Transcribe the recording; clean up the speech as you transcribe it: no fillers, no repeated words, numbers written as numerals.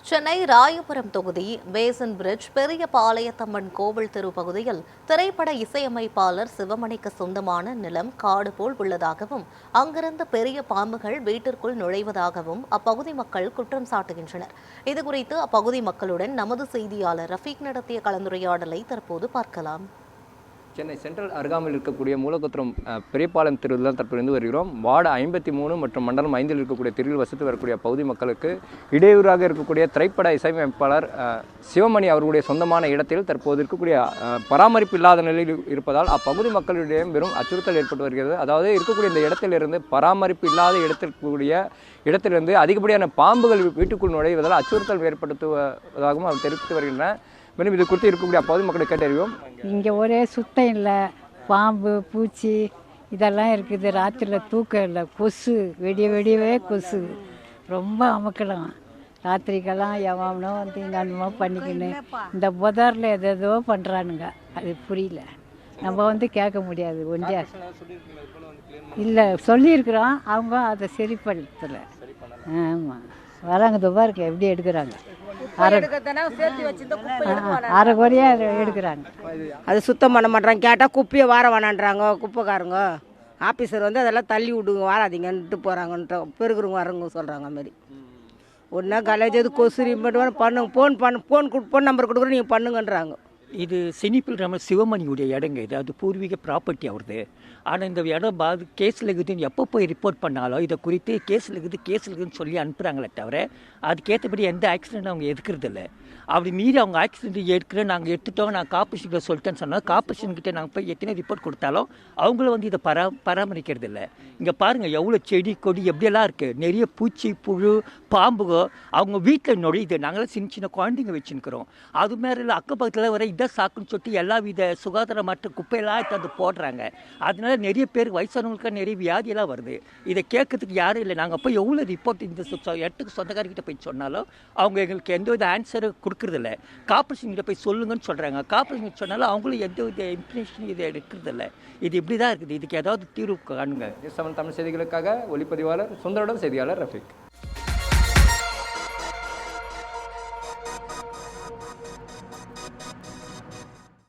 சென்னை ராயபுரம் தொகுதி passion bridge பெரிய பாளையத்தம்மன் கோவில் தெரு பகுதியில் திரைப்பட இசையமைப்பாளர் சிவமணிக்கு சொந்தமான நிலம் காடு போல் உள்ளதாகவும் அங்கிருந்து பெரிய பாம்புகள் வீட்டிற்குள் நுழைவதாகவும் அப்பகுதி மக்கள் குற்றம் சாட்டுகின்றனர். இதுகுறித்து அப்பகுதி மக்களுடன் நமது செய்தியாளர் ரஃபீக் நடத்திய கலந்துரையாடலை தற்போது பார்க்கலாம். சென்னை சென்ட்ரல் அருகாமையில் இருக்கக்கூடிய மூலக்குத்திரம் பெரியபாளையம் தெருவில் தான் தற்போது வருகிறோம். வார்டு 53 மற்றும் மண்டலம் 5 இருக்கக்கூடிய தெருவில் வசித்து வரக்கூடிய பகுதி மக்களுக்கு இடையூறாக இருக்கக்கூடிய திரைப்பட இசையமைப்பாளர் சிவமணி அவர்களுடைய சொந்தமான இடத்தில் தற்போது இருக்கக்கூடிய பராமரிப்பு இல்லாத நிலையில் இருப்பதால் அப்பகுதி மக்களிடையே பெரும் அச்சுறுத்தல் ஏற்பட்டு வருகிறது. அதாவது இருக்கக்கூடிய இந்த இடத்திலிருந்து பராமரிப்பு இல்லாத இடத்திலிருந்து அதிகப்படியான பாம்புகள் வீட்டுக்குள் நுழைவதால் அச்சுறுத்தல் ஏற்படுத்துவதாகவும் அவர் தெரிவித்து வருகின்றனர். மேலும் இது குறித்து இருக்கக்கூடிய அப்போது மக்களை கேட்டறிவோம். இங்கே ஒரே சுத்தம் இல்லை, பாம்பு பூச்சி இதெல்லாம் இருக்குது. ராத்திரியில் தூக்கம் இல்லை, கொசு வெடியவே கொசு ரொம்ப அமக்கலாம். ராத்திரிக்கெல்லாம் எவனோ வந்து இங்கே அந்தமோ பண்ணிக்கின்னு இந்த புதரில் எதோ பண்ணுறானுங்க. அது புரியல, நம்ம வந்து கேட்க முடியாது. ஒண்டியா இல்லை சொல்லியிருக்கிறோம், அவங்க அதை சரிப்படுத்தலை. ஆமாம் வராங்க, துபாருக்கு எப்படி எடுக்கிறாங்க, அரை குறையாக எடுக்கிறாங்க. அது சுத்தம் பண்ண மாட்டாங்க. கேட்டால் குப்பையை வார வேணான்றாங்க. குப்பைக்காரங்க ஆஃபீஸர் வந்து அதெல்லாம் தள்ளி விடுங்க, வாராதீங்கன்ட்டு போகிறாங்கன்ட்டு பெருக்குறவங்க வரவங்க சொல்கிறாங்க. மாதிரி ஒன்றா காலேஜ் எது கொசுரி மட்டும் பண்ணுங்க, ஃபோன் நம்பர் கொடுக்குறோம், நீங்கள் பண்ணுங்கன்றாங்க. இது செனிப்பில் நம்ம சிவமணியுடைய இடங்க. இது அது பூர்வீக ப்ராப்பர்ட்டி அவருது. ஆனால் இந்த இடம் கேஸில் இருக்குதுன்னு எப்போ போய் ரிப்போர்ட் பண்ணாலும் இதை குறித்து கேஸில் இருக்குதுன்னு சொல்லி அனுப்புகிறாங்களே தவிர அதுக்கேற்றபடி எந்த ஆக்சிடென்ட் அவங்க எடுக்கிறதில்ல. அப்படி மீறி அவங்க ஆக்சிடென்ட் எடுக்கிறேன், நாங்கள் எடுத்துட்டோம், நான் கார்பரேஷன்கிட்ட சொல்லிட்டேன்னு சொன்னால் கார்பரேஷன்கிட்ட நாங்கள் போய் எத்தனை ரிப்போர்ட் கொடுத்தாலும் அவங்களும் வந்து இதை பராமரிக்கிறது இல்லை. இங்கே பாருங்கள் எவ்வளோ செடி கொடி எப்படியெல்லாம் இருக்குது. நிறைய பூச்சி புழு பாம்புகோ அவங்க வீட்டில் நுழையுது. நாங்களாம் சின்ன குழந்தைங்க வச்சுருக்கிறோம். அது மேலே அக்கப்பக்கத்தில் வர இதை சாக்குன்னு சொல்லிட்டு எல்லா வித சுகாதாரமற்ற குப்பையெல்லாம் எடுத்து போடுறாங்க. அதனால நிறைய பேர் வயசானவங்களுக்கு நிறைய வியாதியெல்லாம் வருது. இதை கேட்கறதுக்கு யாரும் இல்லை. நாங்கள் போய் எவ்வளோ ரிப்போர்ட் இந்த இடத்துக்கு சொந்தக்காரர்கிட்ட போய் சொன்னாலும் அவங்க எங்களுக்கு எந்த வித ஆன்சரும் கொடுக்குறதில்ல. கார்பரேஷன்கிட்ட போய் சொல்லுங்கன்னு சொல்கிறாங்க. கார்பரேஷன் சொன்னாலும் அவங்களும் எந்த வித இன்ஃபர்மேஷன் இதை எடுக்கிறதில்ல. இது இப்படி தான் இருக்குது. இதுக்கு ஏதாவது தீர்வு காணுங்க. தமிழ் செய்திகளுக்காக ஒளிப்பதிவாளர் சுந்தருடன் செய்தியாளர் ரஃபீக்.